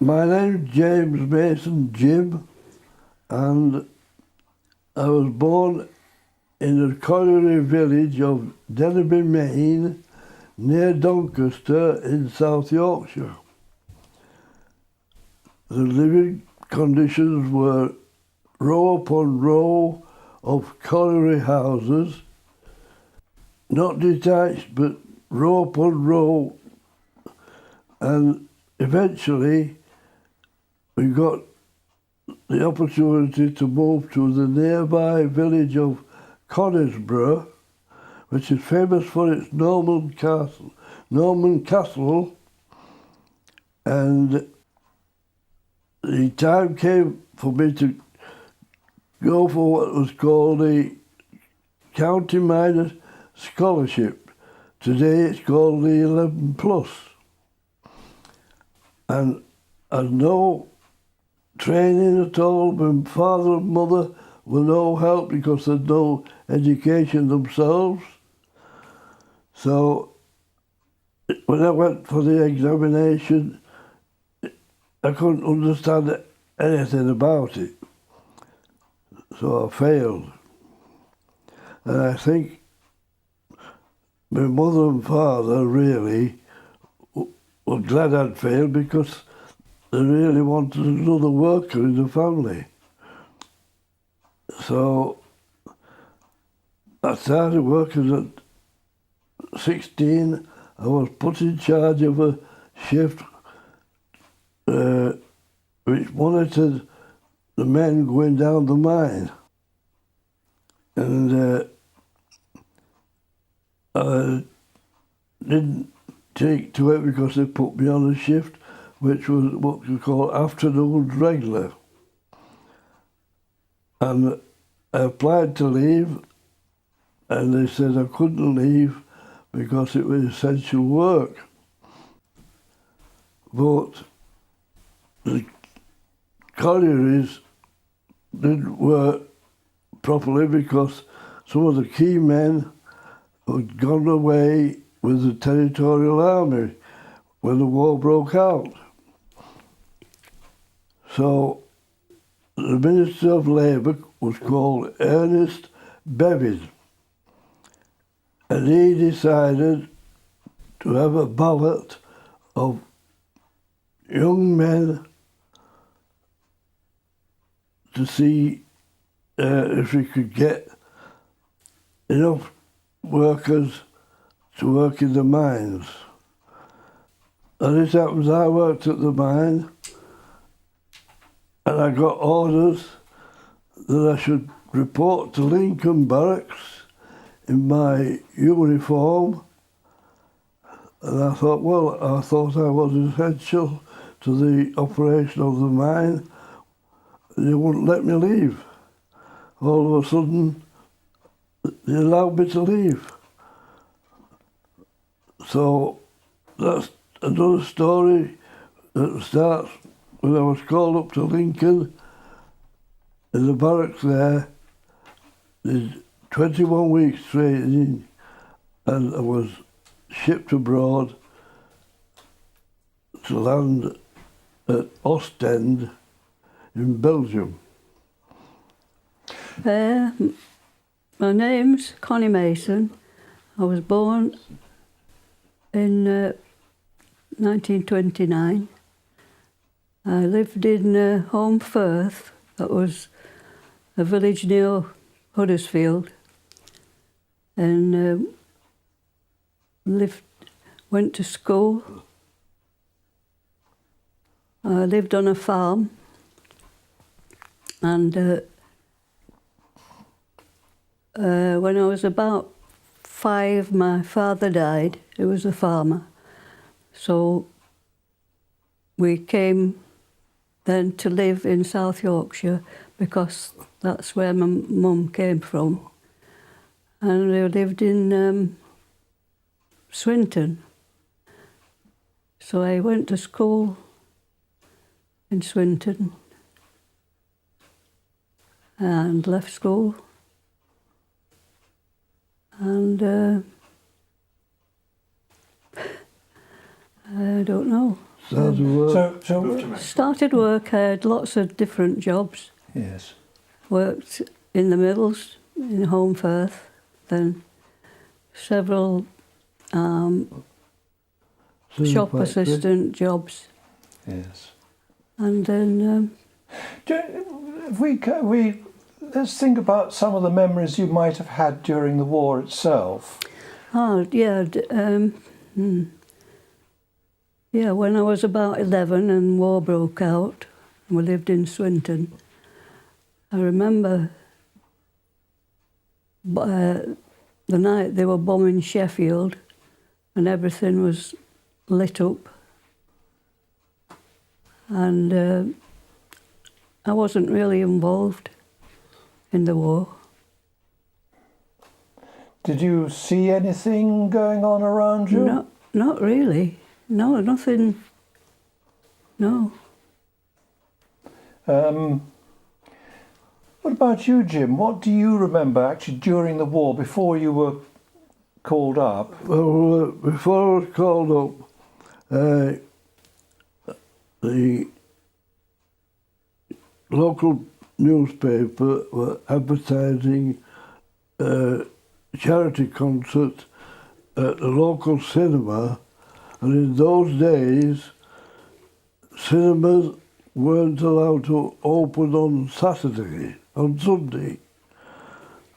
My name's James Mason, Jim, and I was born in the colliery village of Denaby Main, near Doncaster in South Yorkshire. The living conditions were row upon row of colliery houses, not detached but row upon row, and eventually we got the opportunity to move to the nearby village of Conisborough, which is famous for its Norman castle, and the time came for me to go for what was called the County Minor Scholarship. Today it's called the 11 Plus. And I had no training at all. My father and mother were no help because they had no education themselves. So when I went for the examination, I couldn't understand anything about it. So I failed. And I think my mother and father really were glad I'd failed because they really wanted another worker in the family. So I started working at 16. I was put in charge of a shift which monitored the men going down the mine. And I didn't take to it because they put me on a shift which was what you call afternoons regular. And I applied to leave, and they said I couldn't leave because it was essential work. But the collieries didn't work properly because some of the key men had gone away with the Territorial Army when the war broke out. So the Minister of Labour was called Ernest Bevan, and he decided to have a ballot of young men to see if we could get enough workers to work in the mines. And it happens I worked at the mine, and I got orders that I should report to Lincoln Barracks in my uniform. And I thought I was essential to the operation of the mine. They wouldn't let me leave. All of a sudden, they allowed me to leave. So that's another story that starts when I was called up to Lincoln. In the barracks there, there's 21 weeks training, and I was shipped abroad to land at Ostend in Belgium. My name's Connie Mason. I was born in 1929. I lived in Holmfirth, that was a village near Huddersfield, and went to school. I lived on a farm, and when I was about 5, my father died. He was a farmer. So we came then to live in South Yorkshire because that's where my mum came from. And we lived in Swinton. So I went to school in Swinton and left school. And I don't know. Started work. So Started work, I had lots of different jobs. yes. Worked in the mills in Holmfirth, then several shop factory. assistant jobs, Yes. and then If we let's think about some of the memories you might have had during the war itself. yeah, when I was about 11 and war broke out, we lived in Swinton. I remember the night they were bombing Sheffield and everything was lit up. And I wasn't really involved in the war. Did you see anything going on around you? No, not really. No, nothing. No. What about you, Jim? What do you remember actually during the war, before you were called up? Well, before I was called up, the local newspaper were advertising a charity concert at the local cinema, and in those days, cinemas weren't allowed to open on Saturday, on Sunday.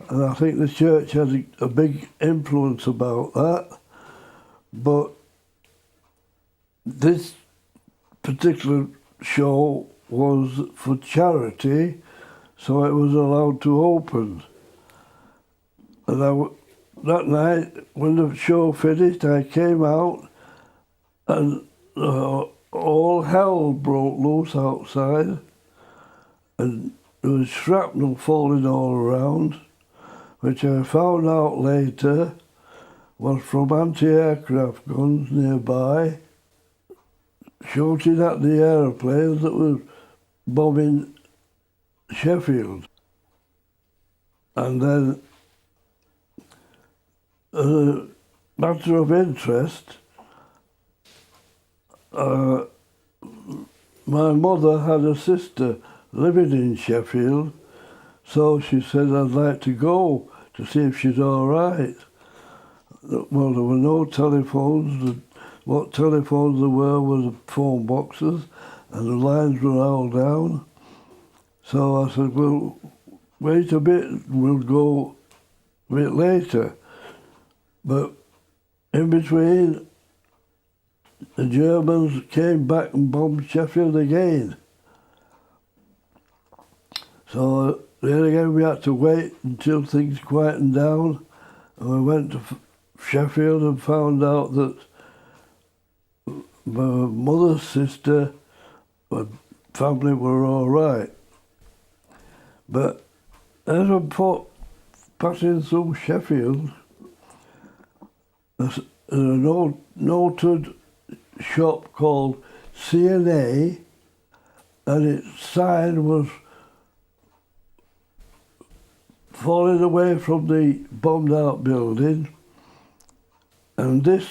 And I think the church had a big influence about that. But this particular show was for charity, so it was allowed to open. And that night, when the show finished, I came out and all hell broke loose outside, and there was shrapnel falling all around, which I found out later was from anti-aircraft guns nearby, shooting at the aeroplanes that were bombing Sheffield. And then, as a matter of interest, my mother had a sister living in Sheffield, so she said I'd like to go to see if she's all right. Well, there were no telephones. What telephones there were the phone boxes, and the lines were all down. So I said, well, wait a bit, we'll go a bit later. But in between, the Germans came back and bombed Sheffield again. So then again we had to wait until things quietened down, and we went to Sheffield and found out that my mother's sister and family were all right. But as I passing through Sheffield, there's a noted shop called CNA, and its sign was falling away from the bombed out building, and this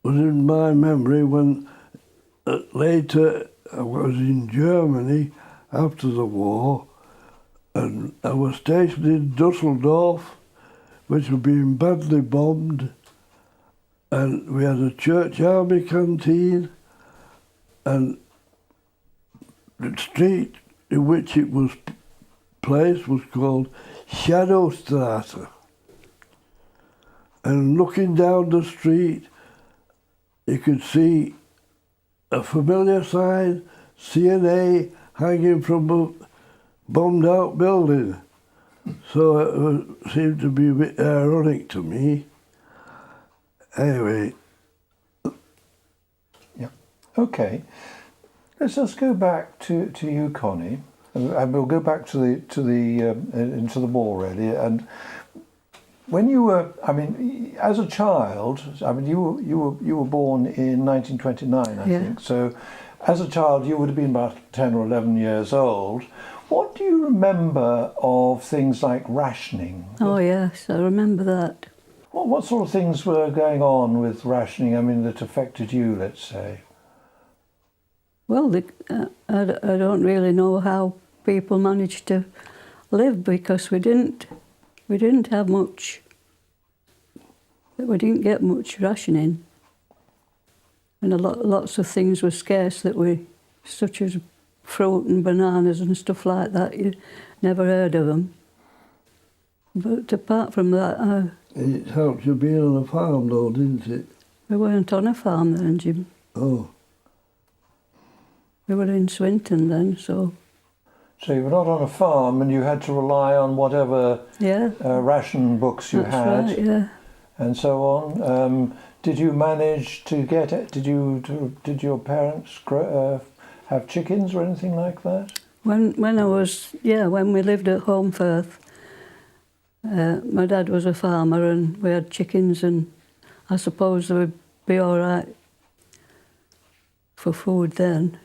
was in my memory when later I was in Germany after the war, and I was stationed in Dusseldorf, which had been badly bombed, and we had a church army canteen, and the street in which it was placed was called Shadowstrasse. And looking down the street, you could see a familiar sign, CNA, hanging from a bombed out building. So it seemed to be a bit ironic to me. Anyway. Yeah. Okay. Let's just go back to you, Connie, and we'll go back into the war really. And when you were, I mean, as a child, I mean, you were born in 1929, I think. So, as a child, you would have been about 10 or 11 years old. What do you remember of things like rationing? Oh yes, I remember that. What sort of things were going on with rationing, I mean, that affected you, let's say? Well, I don't really know how people managed to live, because we didn't have much. We didn't get much rationing, and lots of things were scarce such as fruit and bananas and stuff like that. You never heard of them. But apart from that, It helped you being on a farm though, didn't it? we weren't on a farm then, Jim. Oh, We were in Swinton then, so So you were not on a farm and you had to rely on whatever yeah. ration books you That's had right, yeah. and so on. Did you manage to get it? Did your parents have chickens or anything like that? When we lived at Holmfirth, my dad was a farmer and we had chickens, and I suppose they would be all right for food then.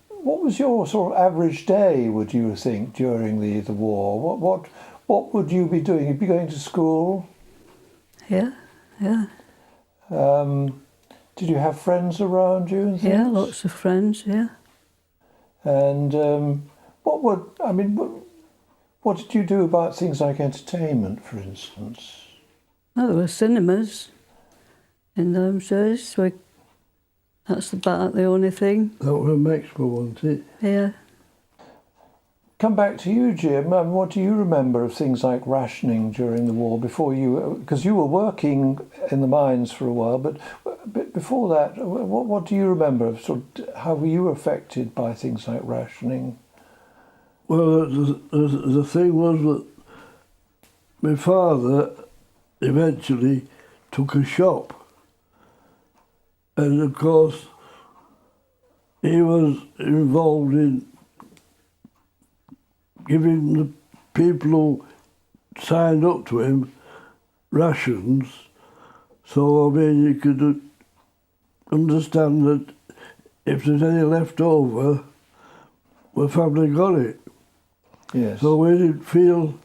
What was your sort of average day, would you think, during the war? What would you be doing? You'd be going to school? Yeah, yeah. Did you have friends around you and things? Yeah, lots of friends, yeah. And what did you do about things like entertainment, for instance? Well, there were cinemas in those days. That's about the only thing. that was a Mexico, wasn't it? Yeah. Come back to you, Jim. What do you remember of things like rationing during the war? Because you were working in the mines for a while, but before that, what do you remember of how were you affected by things like rationing? Well, the thing was that my father eventually took a shop. And of course, he was involved in giving the people who signed up to him rations. So, I mean, you could understand that if there's any left over, my family got it. Yes. So we didn't feel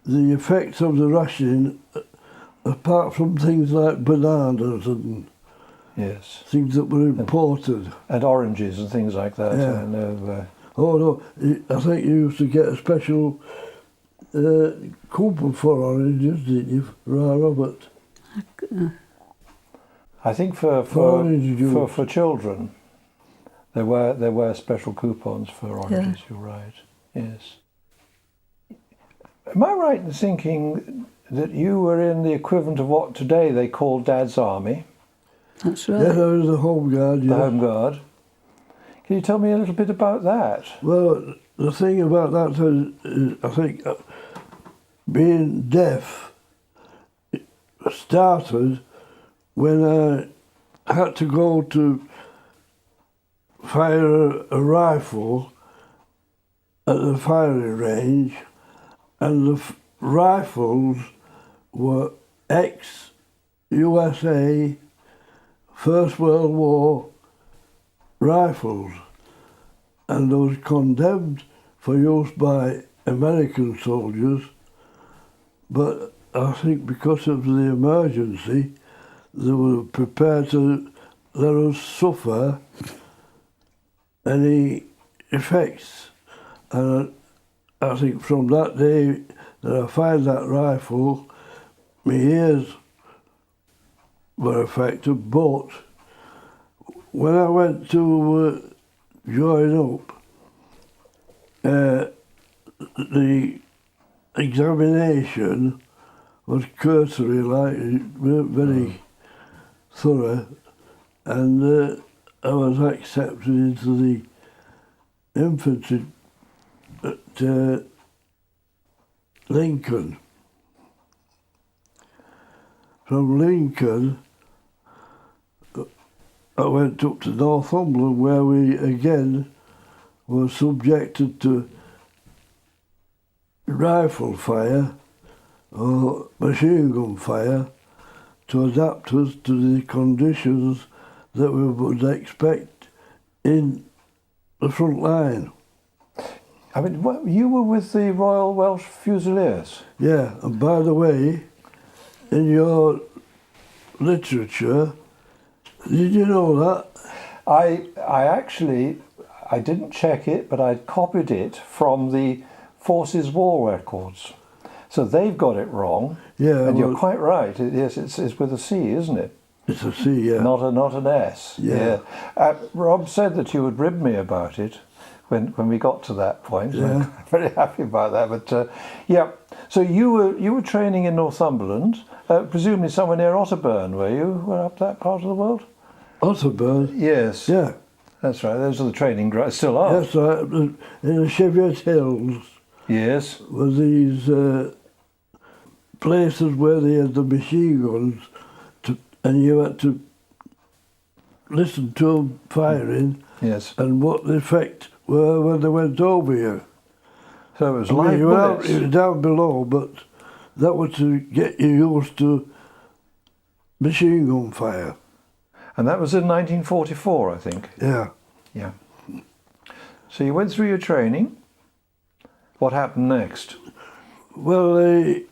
the effects of the rationing, apart from things like bananas and yes. things that were imported. And oranges and things like that. Yeah. I know, Oh no, I think you used to get a special coupon for oranges, didn't you, Robert? I think for children, there were special coupons for oranges. Yeah. You're right. Yes. Am I right in thinking that you were in the equivalent of what today they call Dad's Army, That's right. Yes, I was the Home Guard, the yes. Home Guard? Can you tell me a little bit about that? Well, the thing about that is I think being deaf started when I had to go to fire a rifle at the firing range, and the rifles were ex-USA First World War rifles, and those condemned for use by American soldiers, but I think because of the emergency, they were prepared to let us suffer any effects. And I think from that day that I fired that rifle, my ears were affected, but when I went to join up, the examination was cursory, like very thorough, and I was accepted into the infantry at Lincoln. From Lincoln, I went up to Northumberland, where we again were subjected to rifle fire or machine gun fire to adapt us to the conditions that we would expect in the front line. I mean, you were with the Royal Welch Fusiliers? Yeah, and by the way, in your literature. Did you know that? I actually, I didn't check it, but I'd copied it from the Forces War Records. So they've got it wrong. Yeah, and you're well- quite right. Yes, it's with a C, isn't it? It's a C, yeah. Not an S. Yeah. Rob said that you would rib me about it when we got to that point. Yeah. I'm very happy about that. But yeah, so you were training in Northumberland, presumably somewhere near Otterburn, were you? Were up that part of the world? Otterburn. Yes. Yeah. That's right. Those are the training grounds. Still are. That's right. In the Cheviot Hills Yes. were these places where they had the machine guns, and you had to listen to them firing Yes. and what the effect were when they went over you. So it was I mean, live you were bullets. it was down below, but that was to get you used to machine gun fire. And that was in 1944, I think. Yeah. Yeah. So you went through your training. What happened next? Well, the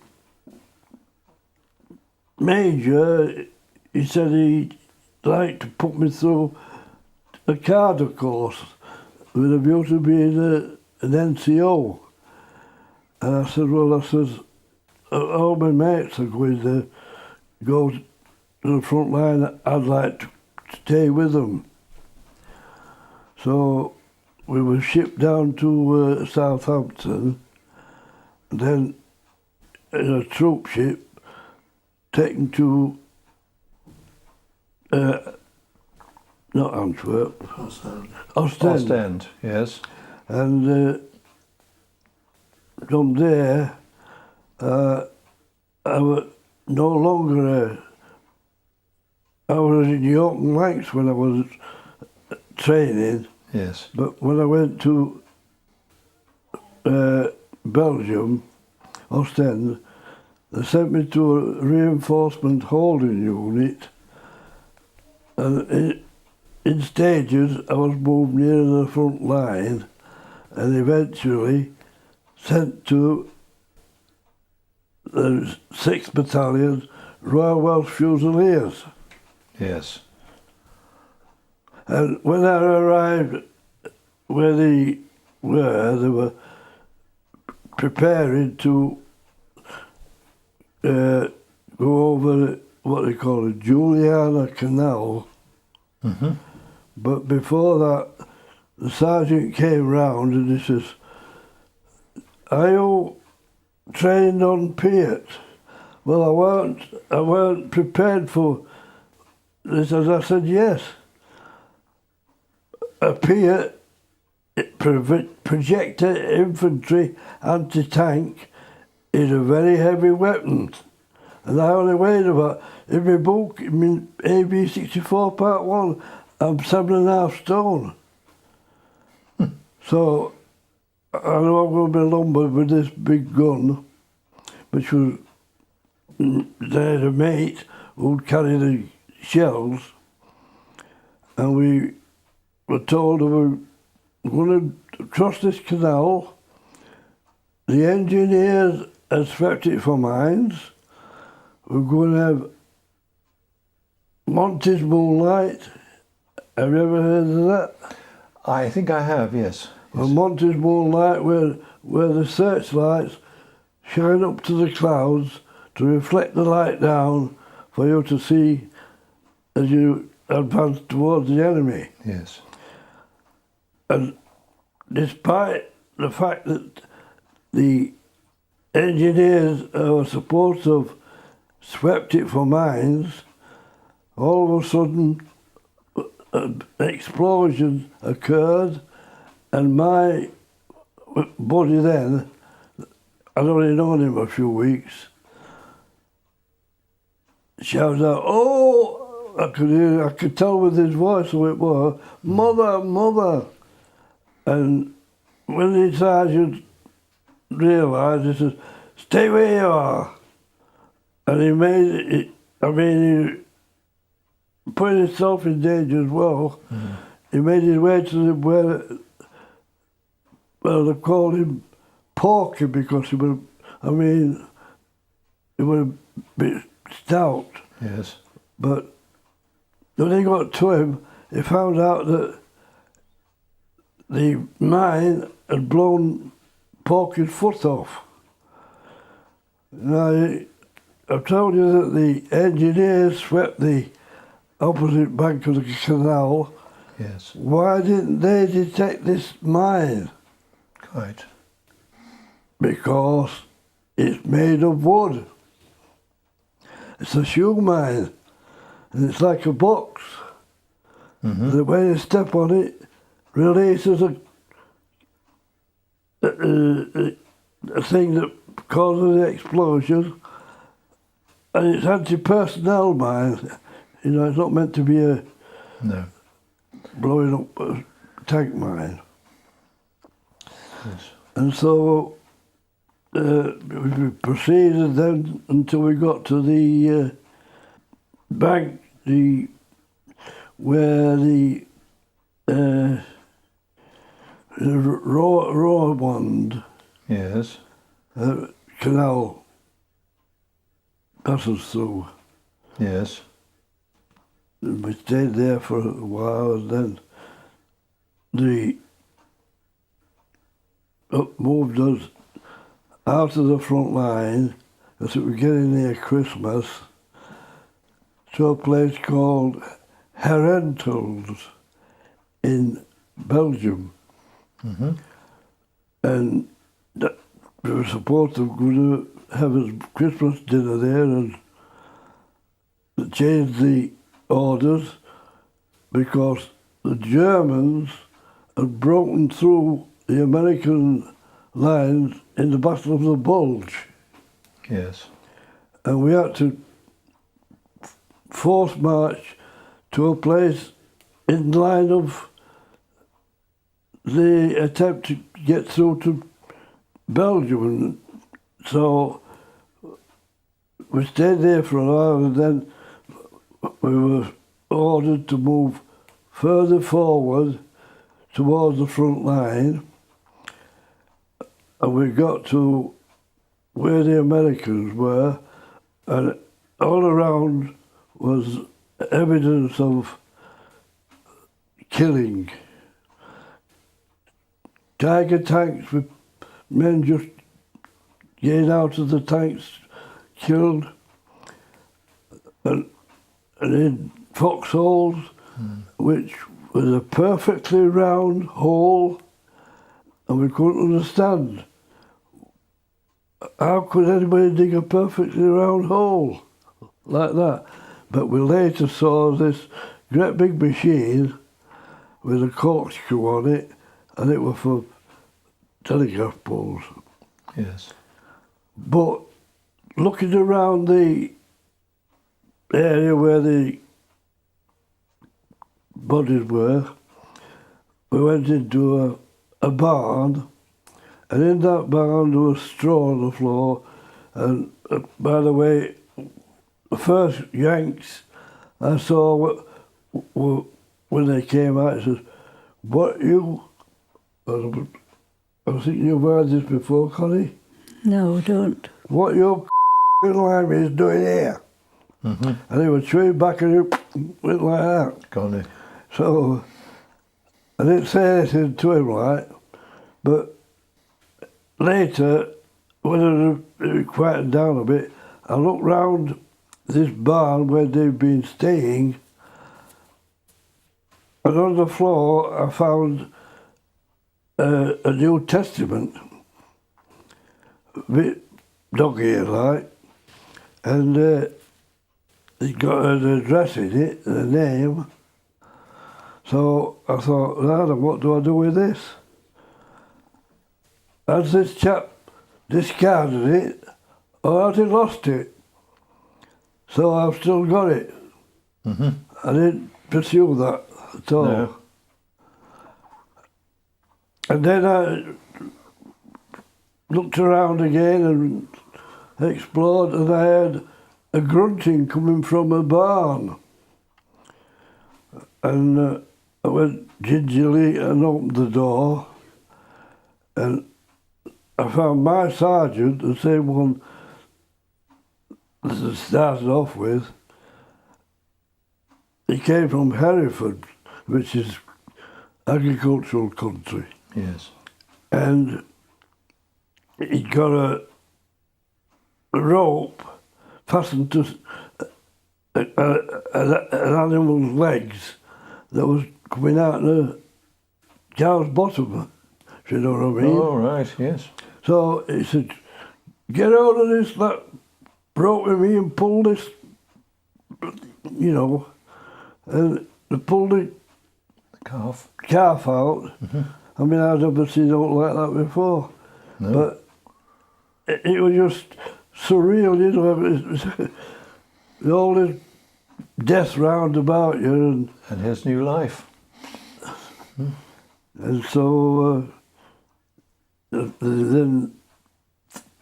major, he said he'd like to put me through a cadre course with a view to being an NCO. And I said, well, all my mates are going to go to the front line. I'd like to stay with them. So we were shipped down to Southampton, and then in a troop ship taken to not Antwerp, Ostend. Ostend, yes. And from there, I was no longer I was in York and Lancs when I was training, Yes. but when I went to Belgium, Ostend, they sent me to a reinforcement holding unit, and in stages I was moved near the front line, and eventually sent to the 6th Battalion, Royal Welch Fusiliers. Yes. And when I arrived where they were preparing to go over what they call the Juliana Canal. Mm-hmm. But before that, the sergeant came round and he says, "Are you trained on Piat?" Well, I weren't prepared for this. As I said, yes. A Piat, projector infantry anti-tank, is a very heavy weapon. And I only weighed about, in my book, in AB 64 Part 1, I'm 7.5 stone. So I know I'm going to be lumbered with this big gun, which was, they had a mate who'd carry the shells, and we were told we were going to cross this canal. The engineers had swept it for mines. We're going to have Monty's Moonlight. Have you ever heard of that? I think I have, yes. Well, Monty's Moonlight, where the searchlights shine up to the clouds to reflect the light down for you to see as you advance towards the enemy. Yes. And despite the fact that the engineers were supposed to have swept it for mines, all of a sudden an explosion occurred, and my buddy then, I'd only known him a few weeks, shouted out, "Oh!" I could tell with his voice who it was, "Mother, mother!" And when the sergeant realised, he said, "Stay where you are." And he made it, he put himself in danger as well. Mm. He made his way to where they called him Porky because he would, he would be stout. Yes. But when he got to him, he found out that the mine had blown Porky's foot off. Now, I've told you that the engineers swept the opposite bank of the canal. Yes. Why didn't they detect this mine? Right. Because it's made of wood. It's a shoe mine, and it's like a box. Mm-hmm. That when you step on it, releases a thing that causes the explosion, and it's anti-personnel mine. You know, it's not meant to be a No. blowing up a tank mine. Yes. And so we proceeded then until we got to the bank, where the Royal Welch Yes. canal passes through. Yes. And we stayed there for a while, and then they moved us out of the front line, as it was getting near Christmas, to a place called Herentals in Belgium. Mm-hmm. And we were supposed to go to have a Christmas dinner there and change the orders because the Germans had broken through the American lines in the Battle of the Bulge. Yes. And we had to force march to a place in line of the attempt to get through to Belgium. And so we stayed there for a while, and then we were ordered to move further forward towards the front line, and we got to where the Americans were, and all around was evidence of killing. Tiger tanks with men just getting out of the tanks, killed, and in foxholes, which was a perfectly round hole, and we couldn't understand how could anybody dig a perfectly round hole like that. But we later saw this great big machine with a corkscrew on it, and it was for telegraph poles. Yes. But looking around the area where the bodies were, we went into a barn, and in that barn there was straw on the floor. And by the way, the first Yanks I saw when they came out, it says, "What you?" I think you've heard this before, Connie. No, don't. What your lime is doing here? Mm-hmm. And they were chewing back and it went like that. Connie. So I didn't say anything to him, like, but later, when it quieted down a bit, I looked round this barn where they'd been staying, and on the floor I found a New Testament, a bit dog-eared like, and it got an address in it, and a name. So I thought, Adam, what do I do with this? Has this chap discarded it, or has he lost it? So I've still got it. Mm-hmm. I didn't pursue that at all. No. And then I looked around again and explored, and I heard a grunting coming from a barn. And I went gingerly and opened the door, and I found my sergeant, the same one as it started off with, he came from Hereford, which is agricultural country, Yes. and he got a rope fastened to an animal's legs that was coming out the cow's bottom, if you know what I mean. Oh, right, yes. So he said, get out of this, that rope with me and pull this, you know, and they pulled the The calf. calf out. I mean, I'd never seen it like that before. No. But it was just surreal, you know. It was all this death round about you, And his new life. and so they then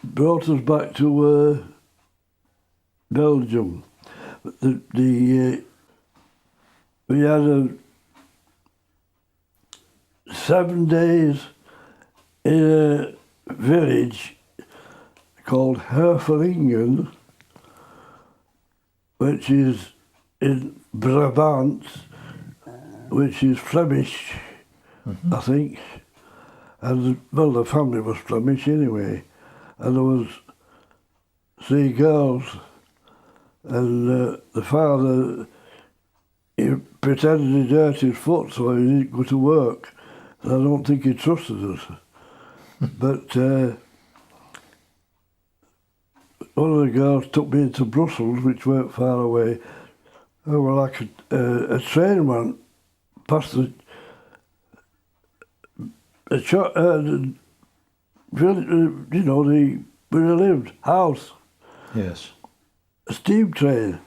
brought us back to Belgium. We had 7 days in a village called Herfelingen, which is in Brabant, which is Flemish, I think. And, well, the family was Flemish anyway. And there was 3 girls. And the father, he pretended he hurt his foot so he didn't go to work. And I don't think he trusted us. But one of the girls took me into Brussels, which weren't far away. Oh, well, like a train went past the you know, where I lived, house, Yes. a steam train.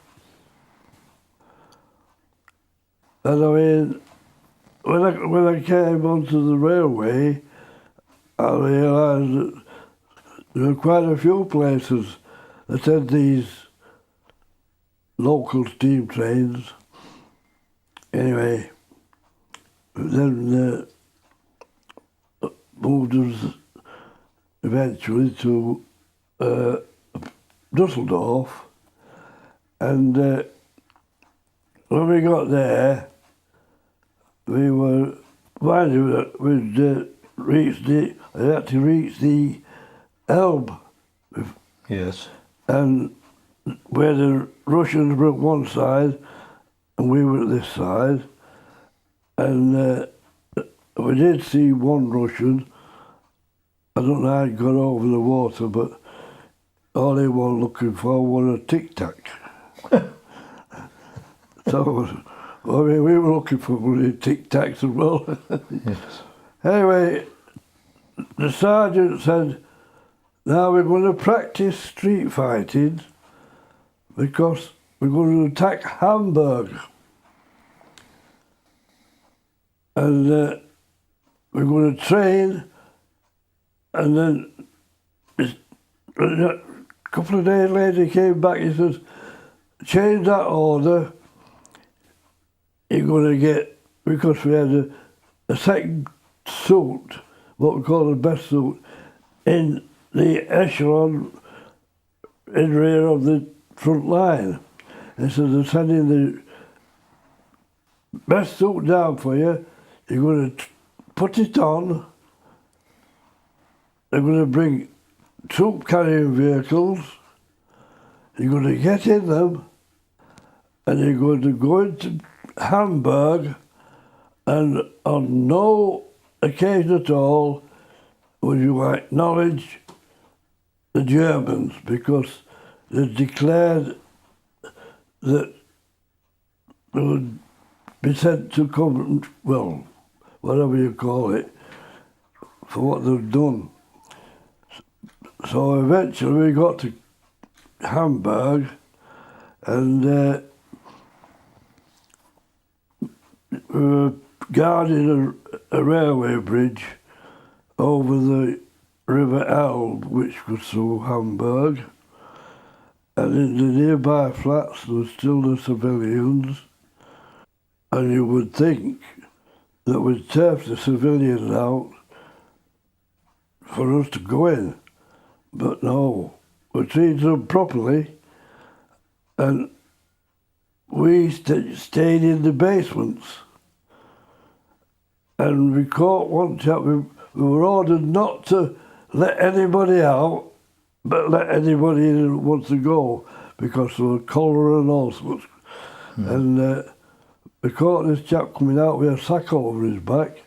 And I mean, when I came onto the railway, I realised that there were quite a few places that had these local steam trains. Anyway, then moved us eventually to Dusseldorf, and when we got there, we were mind you that we'd had to reach the Elbe, Yes. and where the Russians were at one side and we were at this side, and we did see one Russian. I don't know how he got over the water, but all he was looking for was a Tic Tac. So, I mean, we were looking for bloody Tic Tacs as well. Yes. Anyway, the sergeant said, now we're going to practice street fighting because we're going to attack Hamburg. And we're going to train, and then a couple of days later he came back, he says, change that order, you're going to get, because we had a second suit, what we call the best suit, in the echelon in rear of the front line. And so they're sending the best suit down for you, you're going to put it on, they're going to bring troop carrying vehicles, you're going to get in them, and you're going to go into Hamburg, and on no occasion at all would you acknowledge the Germans, because they declared that they would be sent to come, well, whatever you call it, for what they've done. So eventually we got to Hamburg, and we were guarding a railway bridge over the River Elbe, which goes through Hamburg. And in the nearby flats there were still the civilians. And you would think that we'd turf the civilians out for us to go in. But no, we treated them properly, and we stayed in the basements. And we caught one chap, we were ordered not to let anybody out, but let anybody in who wants to go, because there was cholera and all sorts. And we caught this chap coming out with a sack over his back,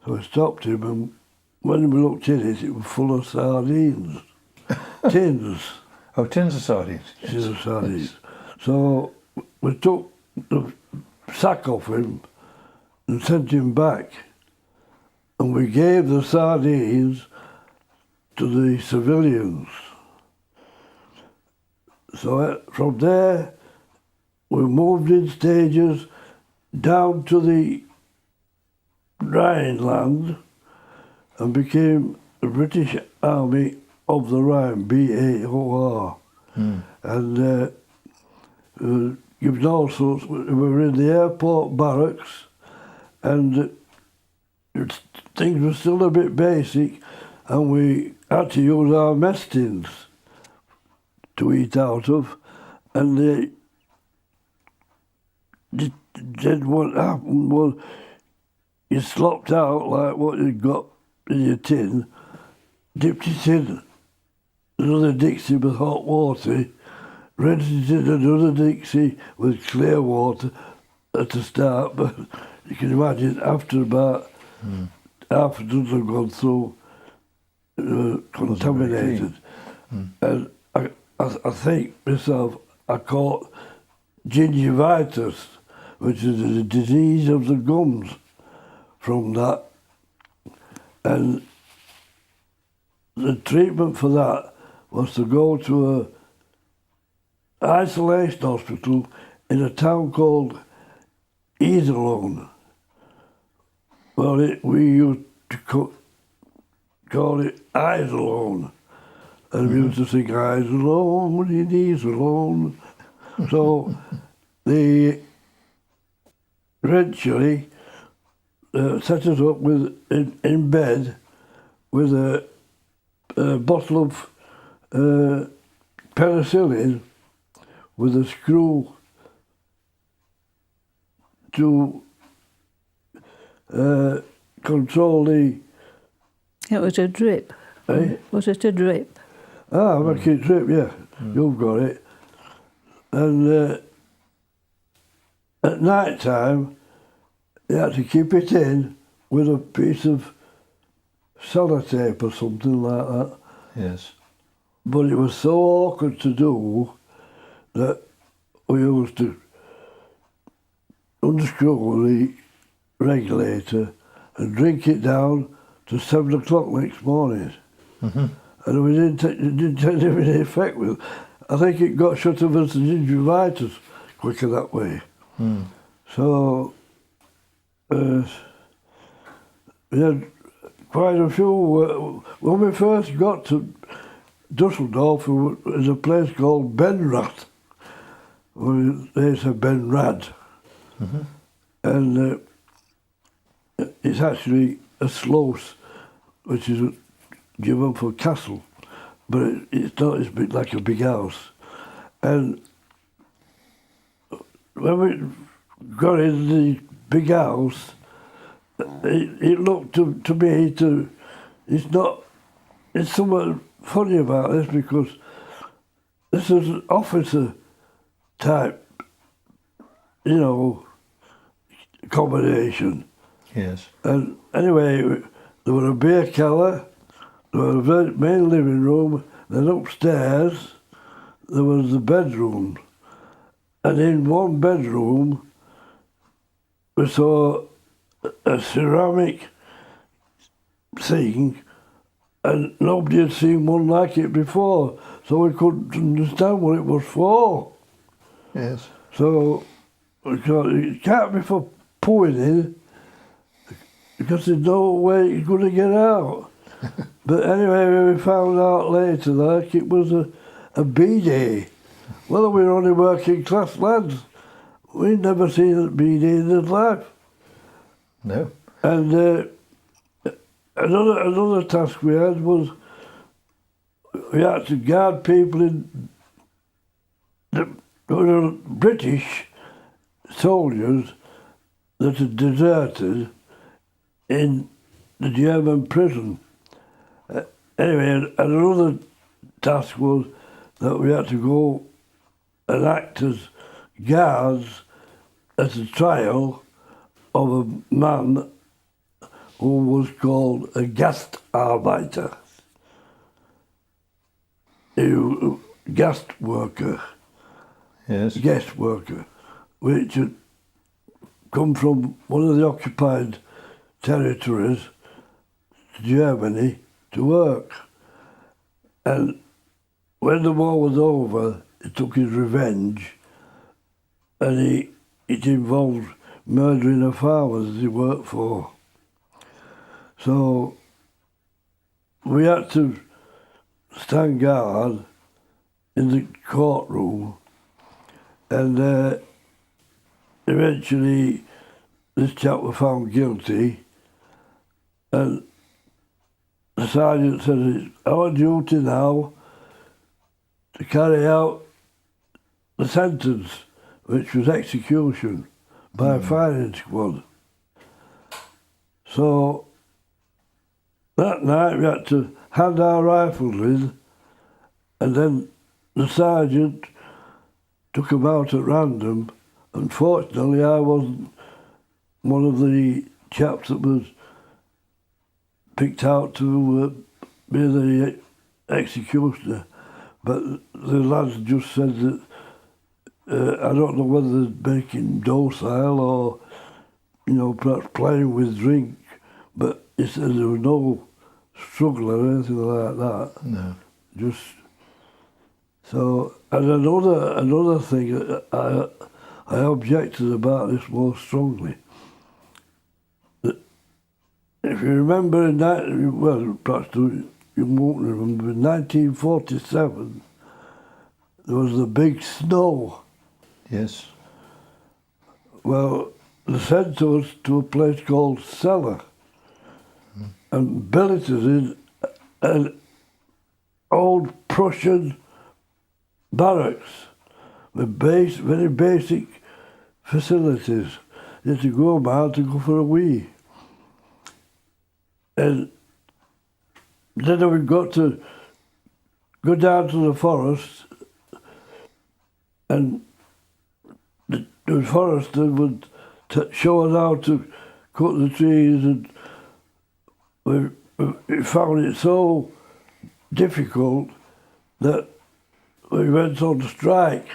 so we stopped him, and when we looked in it, it was full of sardines. Tins. Oh, tins of sardines. Tins of sardines. So we took the sack off him and sent him back, and we gave the sardines to the civilians. So from there, we moved in stages down to the Rhineland and became the British Army of the Rhine, BAOR. And given all sorts, we were in the airport barracks, and things were still a bit basic, and we had to use our mess tins to eat out of, and then what happened was you slopped out like what you'd got in your tin, dipped it in another Dixie with hot water, rinsed it in another Dixie with clear water at the start, but you can imagine after about half a dozen had gone through, contaminated. And I think myself, I caught gingivitis, which is a disease of the gums from that. And the treatment for that was to go to a isolation hospital in a town called Iserlohn. Well, we used to call it Iserlohn. And we used to sing Iserlohn, in Iserlohn. So they eventually set us up in bed with a bottle of penicillin with a screw to control the... It was a drip. Eh? Was it a drip? Ah, Mackie drip, yeah. You've got it. And at night time, you had to keep it in with a piece of sellotape or something like that. Yes. But it was so awkward to do that we used to unscrew the regulator and drink it down to 7 o'clock next morning. And we it didn't take any effect with it. I think it got shut of us gingivitis quicker that way. So we had quite a few. When we first got to Dusseldorf, there was a place called Benrath. They said Benrad. And it's actually a sluice, which is given for castle, but it's not. It's big, like a big house. And when we got in the big house, it looked to me to. It's not. It's somewhat funny about this because this is an officer type, accommodation. Yes. And anyway, there was a beer cellar, there was a main living room, then upstairs there was the bedroom. And in one bedroom we saw a ceramic thing, and nobody had seen one like it before, so we couldn't understand what it was for. Yes. So we thought, it can't be for pouring in, because there's no way you're going to get out. But anyway, we found out later, like, it was a B-day. Well, we were only working class lads. We'd never seen a B-day in his life. No. And another task we had was we had to guard people in there were British soldiers that had deserted in the German prison. Anyway, another task was that we had to go and act as guards at a trial of a man who was called a Gastarbeiter, a guest worker, Yes. guest worker, which had come from one of the occupied territories to Germany to work. And when the war was over, he took his revenge, and it involved murdering a farmer that he worked for. So we had to stand guard in the courtroom, and eventually this chap was found guilty, and the sergeant said, "It's our duty now to carry out the sentence," which was execution by a firing squad. So that night we had to hand our rifles in, and then the sergeant took them out at random. Unfortunately, I wasn't one of the chaps that was picked out to be the executioner, but the lads just said that I don't know whether they're making docile or, perhaps playing with drink, but he said there was no struggle or anything like that. No. Just so, and another thing I objected about this more strongly. That if you remember perhaps you won't remember, in 1947 there was the big snow. Yes. Well, they sent us to a place called Cellar and billeted in an old Prussian barracks with very basic facilities. You had to go about to go for a wee. And then we got to go down to the forest, and the forester would show us how to cut the trees, and we found it so difficult that we went on strike.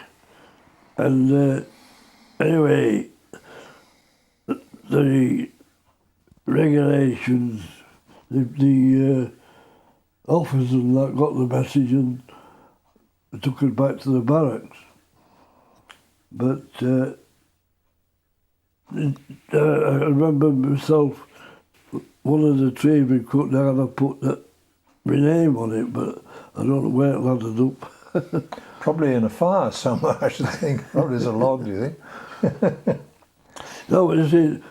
And anyway, the regulations, the officers and that got the message and took us back to the barracks. But I remember myself, one of the trees we cut down, I put my name on it, but I don't know where it landed up. Probably in a fire somewhere, I should think. Probably as a log, do you think? No, but you see,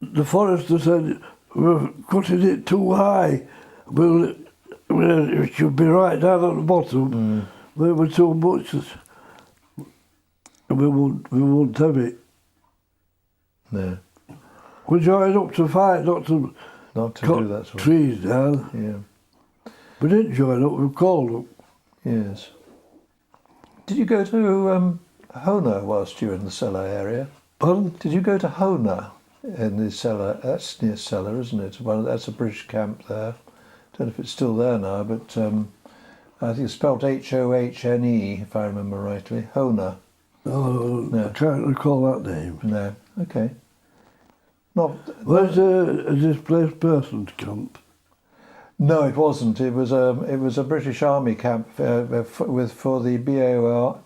the forester said, "We're cutting it too high. It should be right down at the bottom. We were too much. And we won't have it." No. We joined up to fight, not to Not to cut do that sort of trees down. Yeah. We didn't join up, we were called up. Yes. Did you go to Hona whilst you were in the Cellar area? Pardon? Did you go to Hona in the Cellar? That's near Cellar, isn't it? Well, that's a British camp there. Don't know if it's still there now, but I think it's spelled Hohne, if I remember rightly. Hona. Oh, No. I can't recall that name. No. Okay. Not. Where's a displaced persons camp? No, it wasn't. It was a British Army camp for the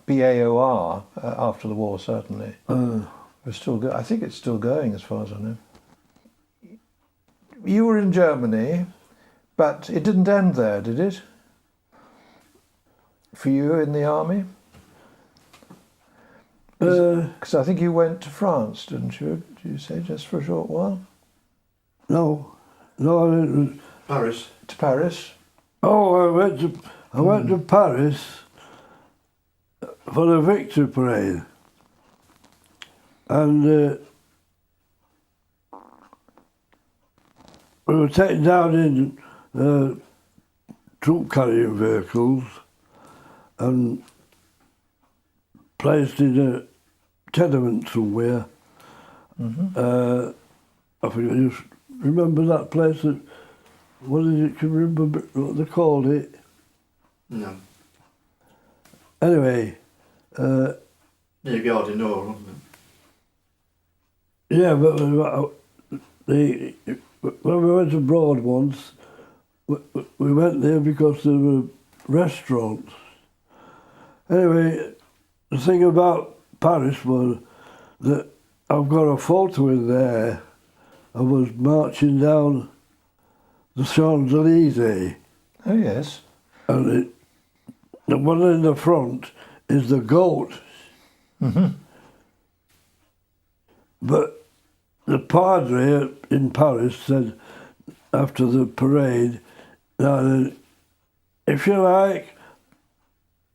BAOR after the war. Certainly, it was still. I think it's still going, as far as I know. You were in Germany, but it didn't end there, did it? For you in the army? Because I think you went to France, didn't you? Did you say just for a short while? No, I didn't. Paris. To Paris? Oh, I went to Paris for the victory parade. And we were taken down in troop carrying vehicles and placed in a tenement somewhere. I think I just remember that place. That, what is it? Can you remember what they called it? No. Anyway. Near Garden Door, wasn't it? Yeah, but when we went abroad once, we went there because there were restaurants. Anyway, the thing about Paris was that I've got a photo in there. I was marching down the Champs-Élysées. Oh, yes. And the one in the front is the goat. But the padre in Paris said after the parade, now then, if you like,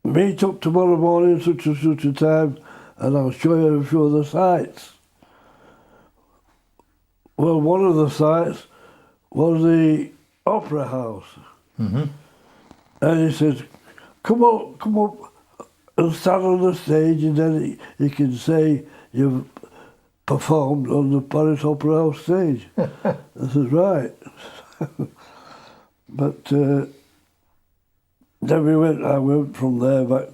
meet up tomorrow morning such and such a time and I'll show you a few of the sights. Well, one of the sights was the opera house. And he said, come up and stand on the stage and then you can say you've performed on the Paris Opera House stage. I said, right. But then I went from there back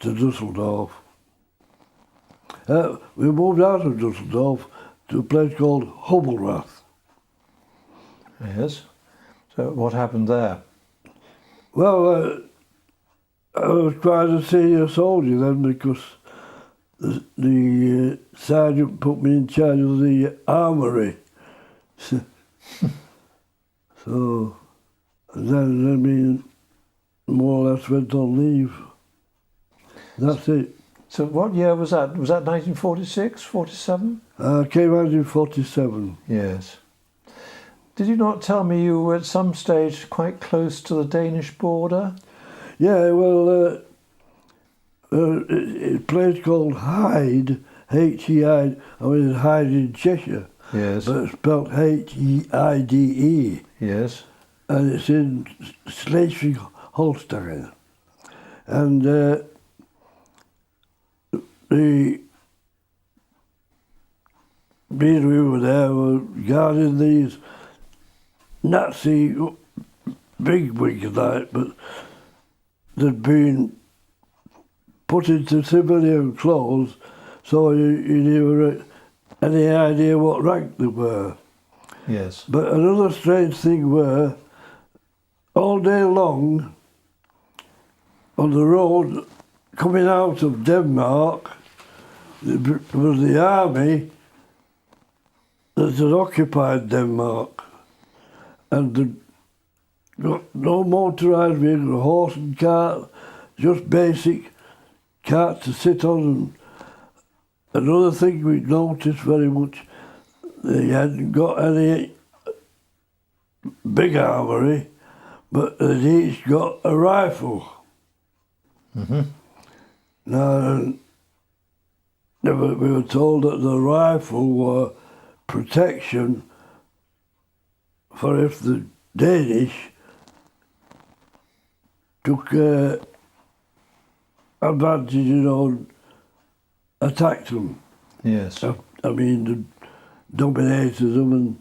to Dusseldorf. We moved out of Dusseldorf to a place called Hubelrath. Yes. So what happened there? Well, I was quite a senior soldier then because the sergeant put me in charge of the armoury. So then me more or less went on leave. That's it. So what year was that? Was that 1946, 47? I came out in 47. Yes. Did you not tell me you were at some stage quite close to the Danish border? Yeah, well, it's a place called Hyde, H-E-I, I mean Hyde in Cheshire. Yes. But it's spelled H-E-I-D-E. Yes. And it's in Schleswig-Holstein. And the men we were there were guarding these Nazi bigwigs like, but they'd been put into civilian clothes, so you never had any idea what rank they were. Yes. But another strange thing were, all day long, on the road coming out of Denmark, there was the army that had occupied Denmark, and they'd got no motorised vehicle, horse and cart, just basic cart to sit on. And another thing we noticed very much, they hadn't got any big armoury, but they'd each got a rifle. Now, we were told that the rifle were protection for if the Danish took advantage, attacked them. Yes. I mean, dominated them and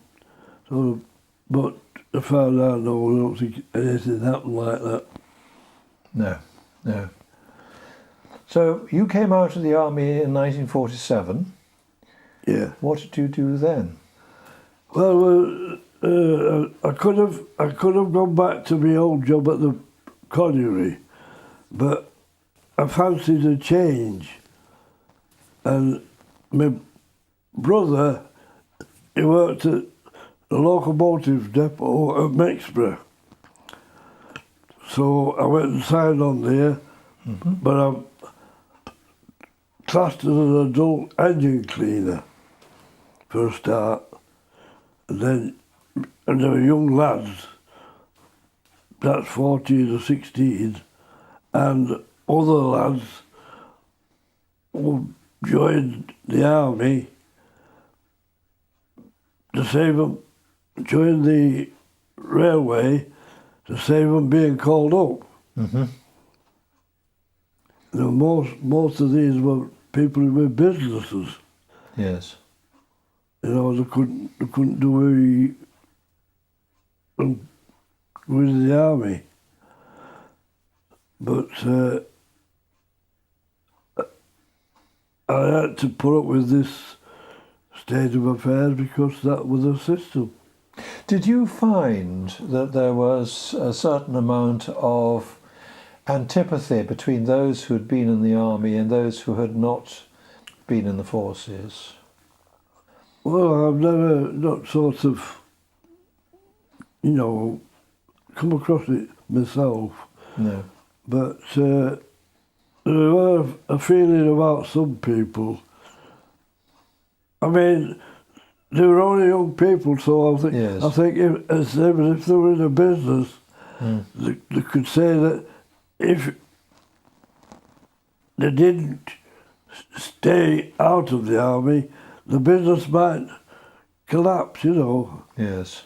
sort of, but as far as I know, I don't think anything happened like that. No, no. So you came out of the army in 1947. Yeah. What did you do then? Well, I could have gone back to my old job at the colliery, but I fancied a change. And my brother, he worked at the locomotive depot at Mexborough. So I went and signed on there, but I'm classed as an adult engine cleaner for a start. And then and there were young lads, that's 14 or 16, and other lads who joined the army to save them, joined the railway to save them being called up. Mm-hmm. You know, most of these were people with businesses. Yes. You know, they couldn't do with the army. But I had to put up with this state of affairs because that was the system. Did you find that there was a certain amount of antipathy between those who had been in the army and those who had not been in the forces? Well, I've never not sort of, you know, come across it myself. No. But there was a feeling about some people. I mean, they were only young people, so I think Yes. if they were in a business, they could say that if they didn't stay out of the army, the business might collapse, you know. Yes.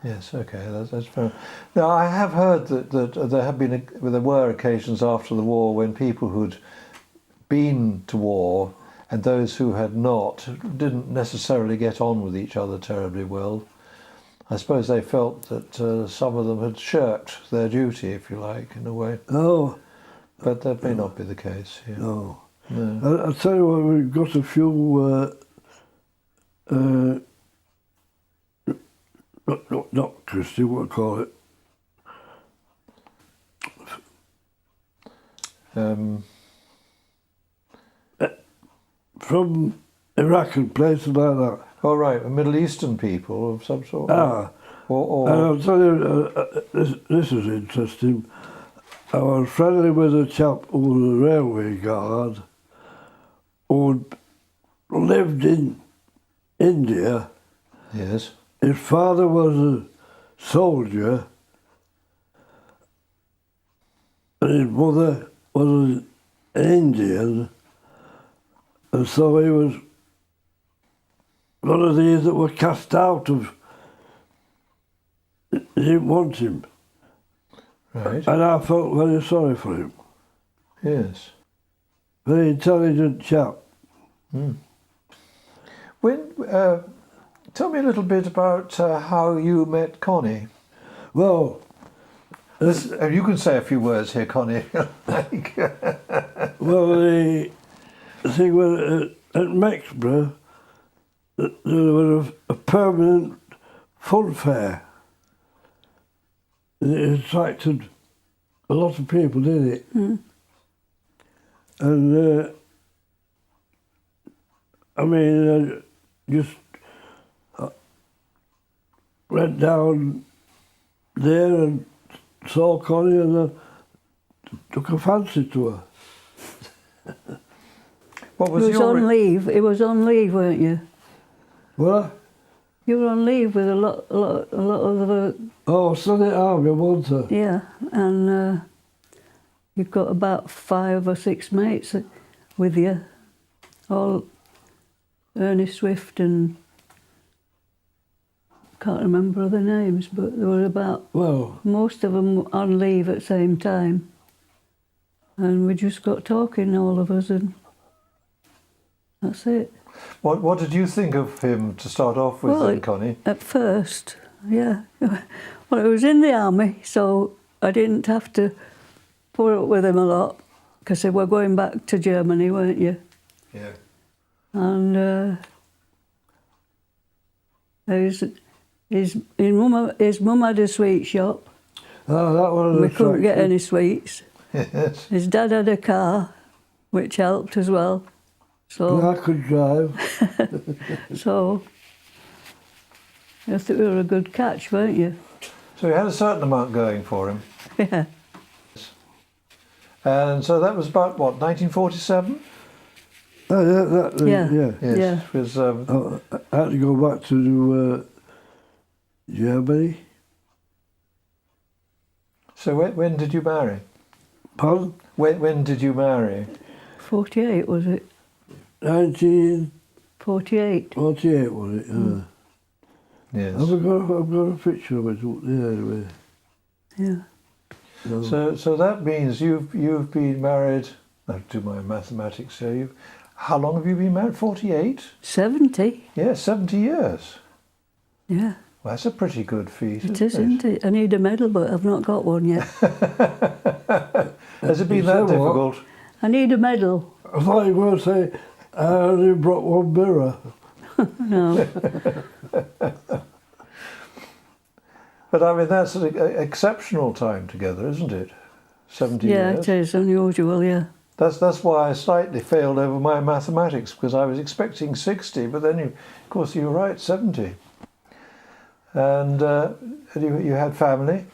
Yes, okay, that's fair. Now, I have heard that there were occasions after the war when people who'd been to war and those who had not didn't necessarily get on with each other terribly well. I suppose they felt that some of them had shirked their duty, if you like, in a way. Oh, But that may not be the case here. no. No. I'll tell you what, we've got a few, not Christian, what do I call it? From Iraq and places like that. All right, Middle Eastern people of some sort. Ah, Or and I'll tell you, this is interesting. I was friendly with a chap who was a railway guard who lived in India. yes. His father was a soldier and his mother was an Indian, and so he was one of these that were cast out of. They didn't want him, Right. and I felt very sorry for him. Yes. Very intelligent chap. When tell me a little bit about how you met Connie. Well, You can say a few words here, Connie, if you like. the thing was at Mexborough, there was a permanent fun fair. It attracted a lot of people, didn't it? And I mean, just went down there and saw Connie and took a fancy to her. What He was was your on leave. He was on leave, weren't you? Well, You were on leave with a lot of the oh, still in the army, wasn't I? yeah, and you've got about 5 or 6 mates with you, all Ernie Swift and can't remember other names, but there were about Well, most of them on leave at the same time, and we just got talking, all of us, and that's it. What did you think of him to start off with, Well, then, Connie? At first, yeah. Well, I was in the army, so I didn't have to put up with him a lot, because they were going back to Germany, weren't you? Yeah. And his mum had a sweet shop. oh, that was We couldn't get any sweets. Yes. His dad had a car, which helped as well. So, I could drive. so I think we were a good catch, weren't you? So he had a certain amount going for him. Yeah. And so that was about, what, 1947? Yeah. Yes. Yeah. It was, I had to go back to Germany. so when did you marry? Pardon? When did you marry? 48 was it? 1948 48. was it? Yes. I've got a picture of it up there anyway. Yeah. No. So that means you've been married. I do my mathematics here. How long have you been married? 48. 70. Yeah, 70 years. Yeah. Well, that's a pretty good feat. It is, isn't it? I need a medal, but I've not got one yet. Has it been You that say what? difficult? I need a medal. I thought you were going to say, I only brought one mirror. No. But I mean, that's an exceptional time together, isn't it? 70 Yeah, years. it is unusual, yeah. That's why I slightly failed over my mathematics, because I was expecting 60, but then of course you were right, 70. And you had family?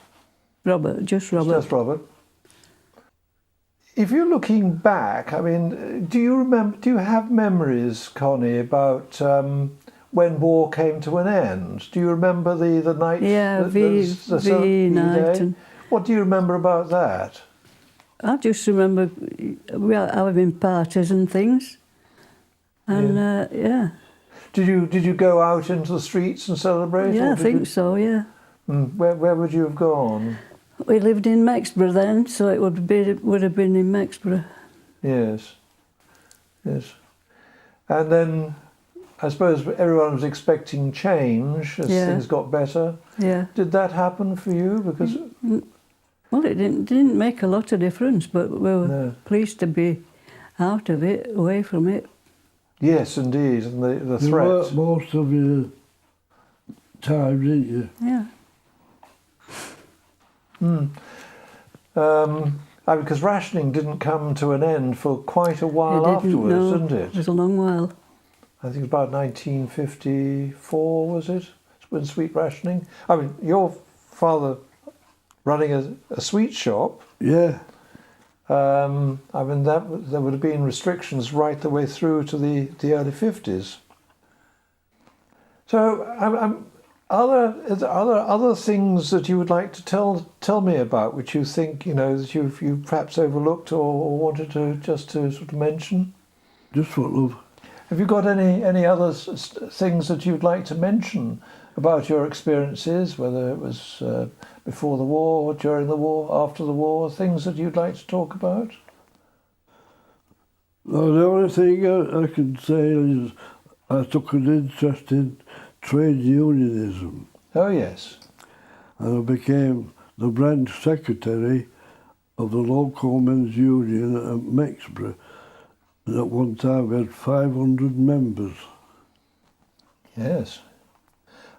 Robert, just Robert. Just Robert. If you're looking back, I mean, do you have memories, Connie, about when war came to an end? Do you remember the night? Yeah, the V night. day? And What do you remember about that? I just remember we were having parties and things. And yeah. Did you go out into the streets and celebrate? Yeah, or I did think you- so, yeah. Where would you have gone? We lived in Mexborough then, so it would have been in Mexborough. Yes. Yes. And then I suppose everyone was expecting change as Yeah. things got better. Yeah. Did that happen for you? Because Well, it didn't make a lot of difference, but we were No. pleased to be out of it, away from it. yes, indeed, and the You threat. worked most of your time, didn't you? Yeah. Because rationing didn't come to an end for quite a while It didn't, afterwards, no. didn't It it? was a long while. I think it was about 1954, was it? When sweet rationing. I mean, your father running a sweet shop. Yeah. I mean, there would have been restrictions right the way through to the early 50s. So, are there other things that you would like to tell me about, which you think that you perhaps overlooked or wanted to just to sort of mention? Just what, love? Have you got any other things that you'd like to mention about your experiences, whether it was before the war, during the war, after the war, things that you'd like to talk about? Well, the only thing I can say is I took an interest in trade unionism, Oh, yes. and I became the branch secretary of the local men's union at Mexborough. And at one time we had 500 members. Yes.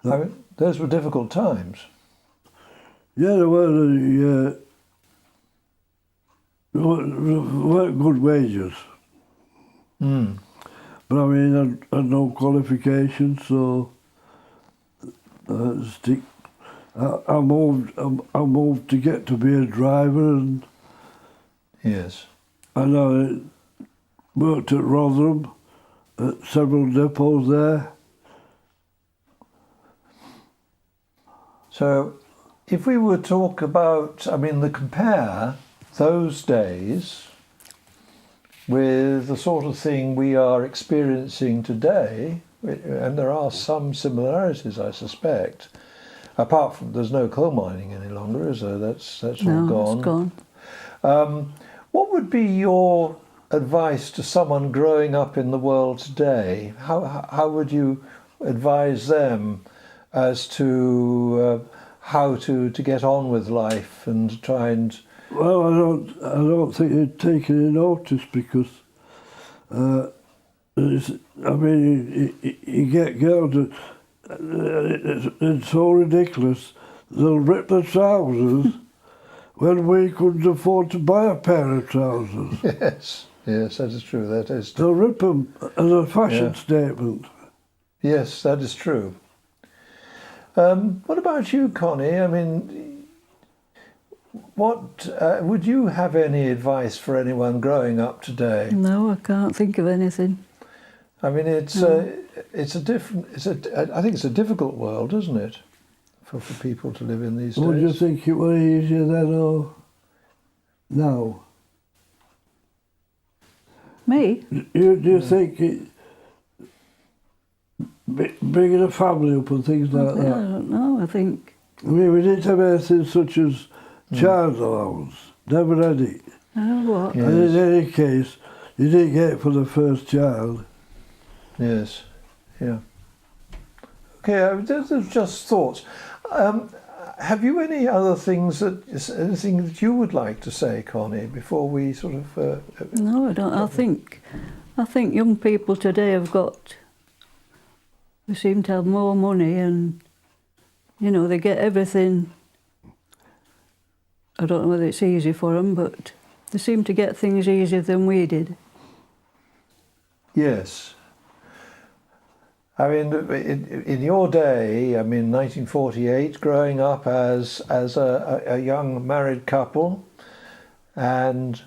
I mean, those were difficult times. Yeah, there weren't good wages. Mm. But I mean, I had no qualifications, so I moved to get to be a driver, and Yes. I worked at Rotherham, at several depots there. So, if we were to talk about, compare those days with the sort of thing we are experiencing today, and there are some similarities, I suspect. Apart from there's no coal mining any longer, is there? That's all No, gone. it's gone. What would be your advice to someone growing up in the world today? How would you advise them as to how to get on with life and try and? Well, I don't think they'd take any notice because, you get girls that it's so ridiculous. They'll rip their trousers when we couldn't afford to buy a pair of trousers. Yes, that is true. That is. They'll rip them as a fashion Yeah. statement. Yes, that is true. What about you, Connie? I mean, what would you have any advice for anyone growing up today? No, I can't think of anything. I mean, I think it's a difficult world, isn't it, for people to live in these Would you days? think it was easier then or now? Me? Do you think bringing a family up and things like I that? don't know. I think. I mean, we didn't have anything such as child allowance. Never had it. Oh, what? Yeah. And in any case, you didn't get it for the first child. Yes, yeah. Okay, there's just thoughts. Have you any other things anything that you would like to say, Connie, before we sort of? No, I don't. I think young people today have got. They seem to have more money, and they get everything. I don't know whether it's easy for them, but they seem to get things easier than we did. Yes. I mean, in your day, I mean, 1948, growing up as a young married couple, and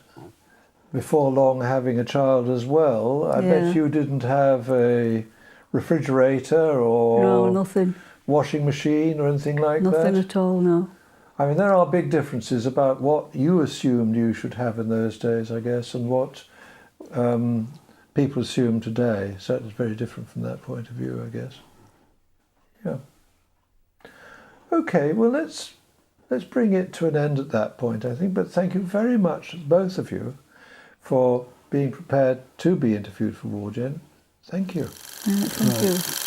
before long having a child as well, I bet you didn't have a refrigerator or No, nothing. washing machine or anything like that. Nothing at all. No. I mean, there are big differences about what you assumed you should have in those days, I guess, and what people assume today. So it's very different from that point of view, I guess. Yeah. Okay, well, let's bring it to an end at that point, I think. But thank you very much, both of you, for being prepared to be interviewed for WarGen. Thank you. Thank you.